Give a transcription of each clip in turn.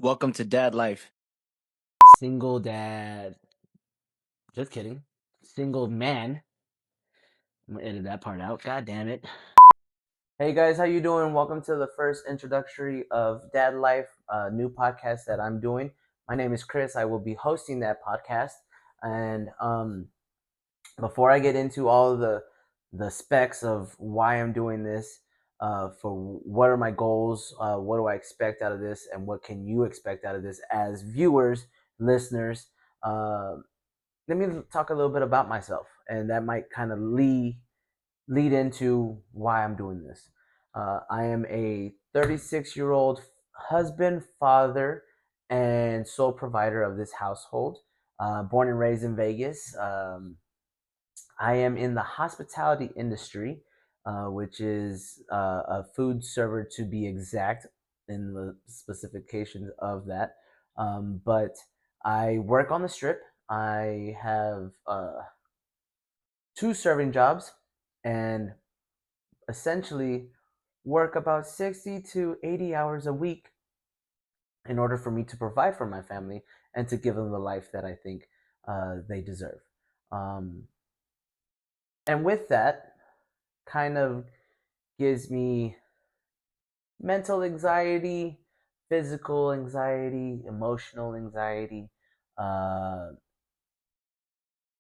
Welcome to Dad Life. Single dad. Just kidding. Single man. I'm gonna edit that part out. God damn it. Hey guys, how you doing? Welcome to the first introductory of Dad Life, a new podcast that I'm doing. My name is Chris. I will be hosting that podcast. And before I get into all of the specs of why I'm doing this, for what are my goals, what do I expect out of this, and what can you expect out of this as viewers, listeners. Uh, Let me talk a little bit about myself, and that might kind of lead into why I'm doing this. I am a 36-year-old husband, father, and sole provider of this household. Born and raised in Vegas. I am in the hospitality industry, which is a food server to be exact in the specifications of that. But I work on the strip. I have two serving jobs and essentially work about 60 to 80 hours a week in order for me to provide for my family and to give them the life that I think they deserve. Um, and with that, kind of gives me mental anxiety, physical anxiety, emotional anxiety, uh,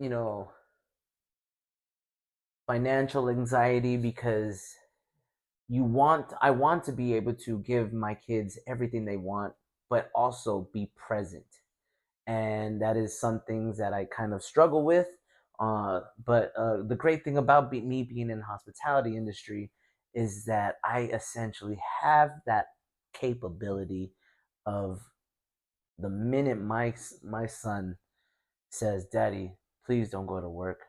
you know, financial anxiety because I want to be able to give my kids everything they want, but also be present. And that is some things that I kind of struggle with. But the great thing about me being in the hospitality industry is that I essentially have that capability of the minute my son says, "Daddy, please don't go to work,"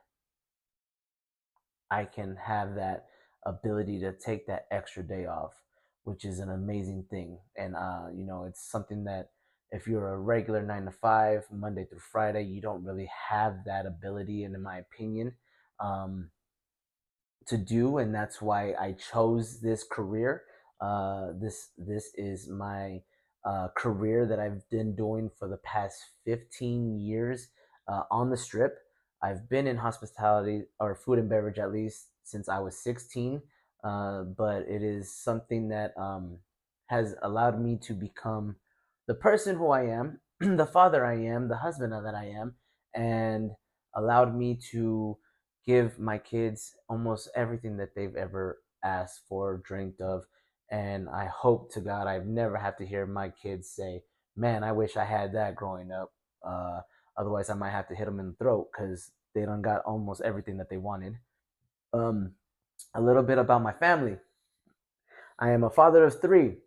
I can have that ability to take that extra day off, which is an amazing thing. And it's something that if you're a regular 9 to 5, Monday through Friday, you don't really have that ability, and in my opinion, um, to do. And that's why I chose this career. This is my career that I've been doing for the past 15 years on the strip. I've been in hospitality or food and beverage at least since I was 16, but it is something that has allowed me to become the person who I am, the father I am, the husband that I am, and allowed me to give my kids almost everything that they've ever asked for, dreamed of. And I hope to God I've never have to hear my kids say, "Man, I wish I had that growing up." Uh, Otherwise, I might have to hit them in the throat because they done got almost everything that they wanted. Um, a little bit about my family. I am a father of three.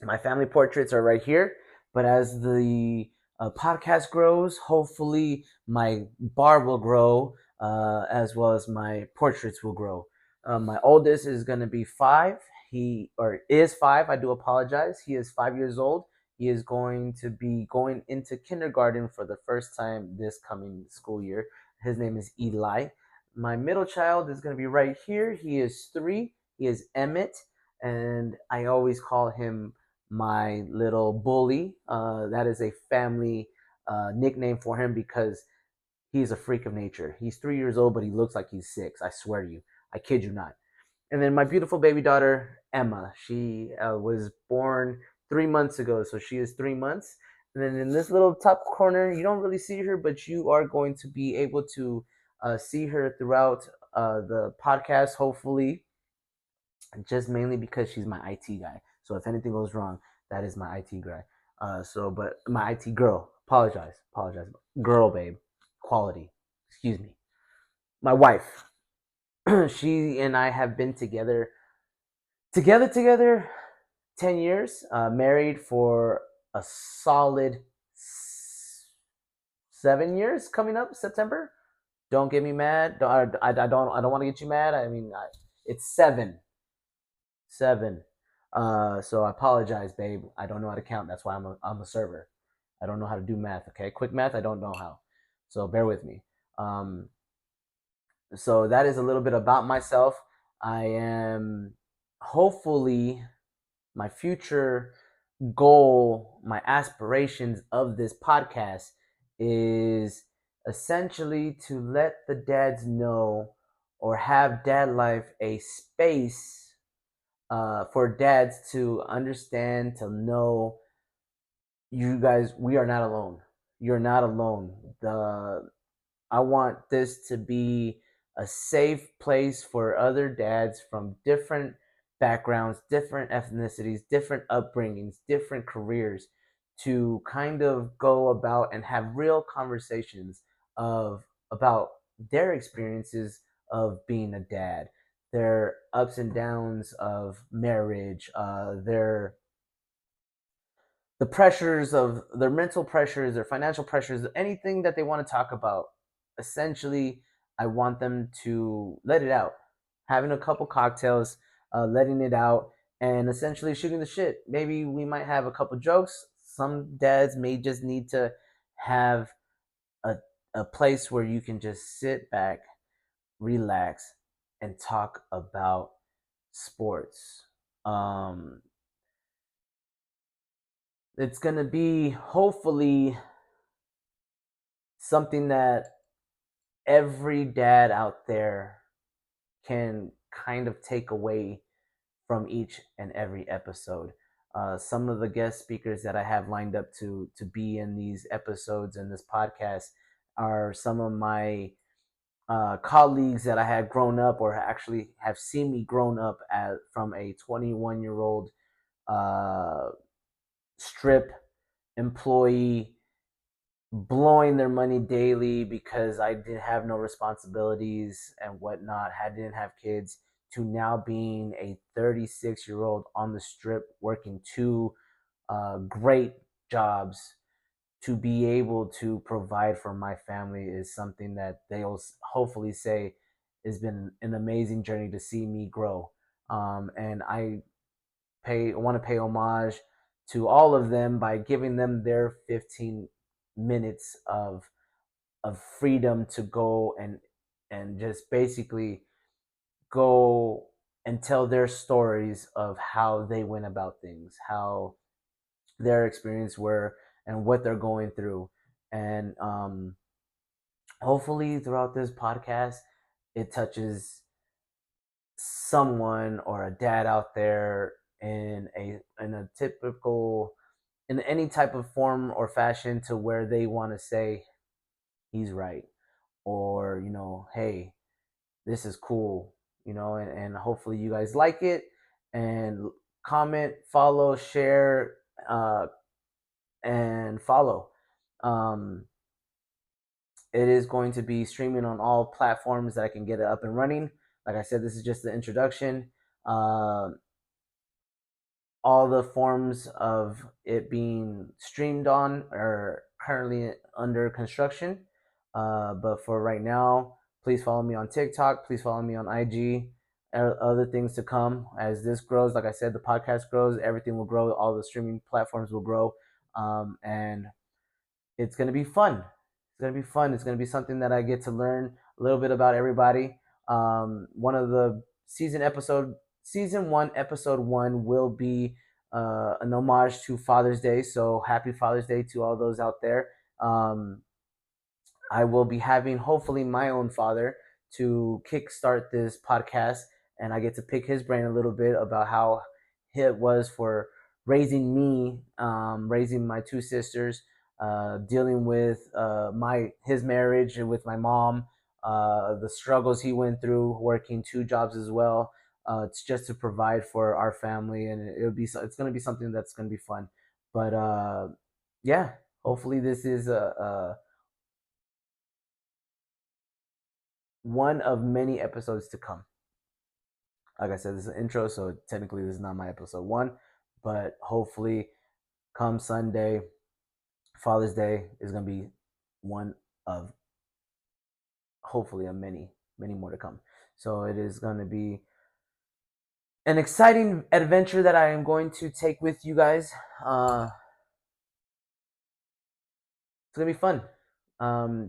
My family portraits are right here, but as the podcast grows, hopefully my bar will grow, as well as my portraits will grow. My oldest is going to be 5. He or is 5. I do apologize. He is 5 years old. He is going to be going into kindergarten for the first time this coming school year. His name is Eli. My middle child is going to be right here. He is 3. He is Emmett, and I always call him my little bully. That is a family nickname for him because he's a freak of nature. He's 3 years old, but he looks like he's 6. I swear to you. I kid you not. And then my beautiful baby daughter, Emma. She was born 3 months ago, so she is 3 months. And then in this little top corner, you don't really see her, but you are going to be able to see her throughout the podcast, hopefully, just mainly because she's my IT guy. So if anything goes wrong, that is my IT guy. But my IT girl. Apologize. Girl, babe. Quality. Excuse me. My wife. She and I have been together 10 years. Married for a solid 7 years coming up September. Don't get me mad. I don't want to get you mad. It's 7. So I apologize, babe. I don't know how to count. That's why I'm a server. I don't know how to do math. Okay, quick math. I don't know how. So bear with me. Um, so that is a little bit about myself. I am hopefully my future. goal, my aspirations of this podcast is essentially to let the dads know, or have Dad Life a space for dads to understand, to know, you guys, we are not alone. You're not alone. I want this to be a safe place for other dads from different backgrounds, different ethnicities, different upbringings, different careers, to kind of go about and have real conversations of about their experiences of being a dad, their ups and downs of marriage, the pressures of their mental pressures, their financial pressures, anything that they want to talk about. Essentially, I want them to let it out, having a couple cocktails, letting it out, and essentially shooting the shit. Maybe we might have a couple jokes. Some dads may just need to have a, a place where you can just sit back, relax, and talk about sports. Um, it's going to be hopefully something that every dad out there can kind of take away from each and every episode. Some of the guest speakers that I have lined up to be in these episodes in this podcast are some of my colleagues that I had grown up, or actually have seen me grown up as from a 21-year-old uh, strip employee, blowing their money daily because I didn't have no responsibilities and whatnot, didn't have kids, to now being a 36-year-old on the strip working two great jobs, to be able to provide for my family is something that they'll hopefully say has been an amazing journey to see me grow. And I want to pay homage to all of them by giving them their 15 minutes of freedom to go and just basically go and tell their stories of how they went about things, how their experience were, and what they're going through. And hopefully throughout this podcast, it touches someone or a dad out there in a typical, in any type of form or fashion, to where they want to say he's right, or hey, this is cool, and hopefully you guys like it, and comment, follow, share, uh, and follow. um, it is going to be streaming on all platforms that I can get it up and running. Like I said, this is just the introduction. uh, all the forms of it being streamed on are currently under construction. But for right now, please follow me on TikTok. Please follow me on IG. Other things to come as this grows. Like I said, the podcast grows, everything will grow. All the streaming platforms will grow, and it's gonna be fun. It's gonna be fun. It's gonna be something that I get to learn a little bit about everybody. One of the season one, episode one will be an homage to Father's Day. So happy Father's Day to all those out there. I will be having hopefully my own father to kickstart this podcast, and I get to pick his brain a little bit about how it was for raising me, raising my two sisters, dealing with my his marriage and with my mom, the struggles he went through working two jobs as well. It's just to provide for our family, and it's going to be something that's going to be fun. But yeah, hopefully this is a one of many episodes to come. Like I said, this is an intro, so technically this is not my episode one, but hopefully, come Sunday, Father's Day is gonna be one of hopefully a many more to come. So it is gonna be an exciting adventure that I am going to take with you guys. It's gonna be fun.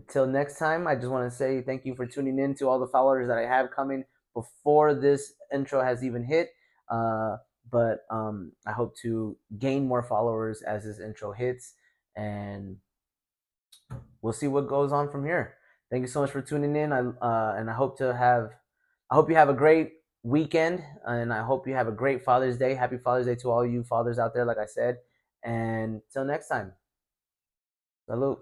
Till next time, I just want to say thank you for tuning in to all the followers that I have coming before this intro has even hit. but I hope to gain more followers as this intro hits, and we'll see what goes on from here. Thank you so much for tuning in. I hope to have, I hope you have a great weekend, and I hope you have a great Father's Day. Happy Father's Day to all you fathers out there, like I said. And till next time, salute.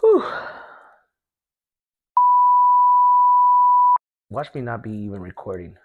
Whew. Watch me not be even recording.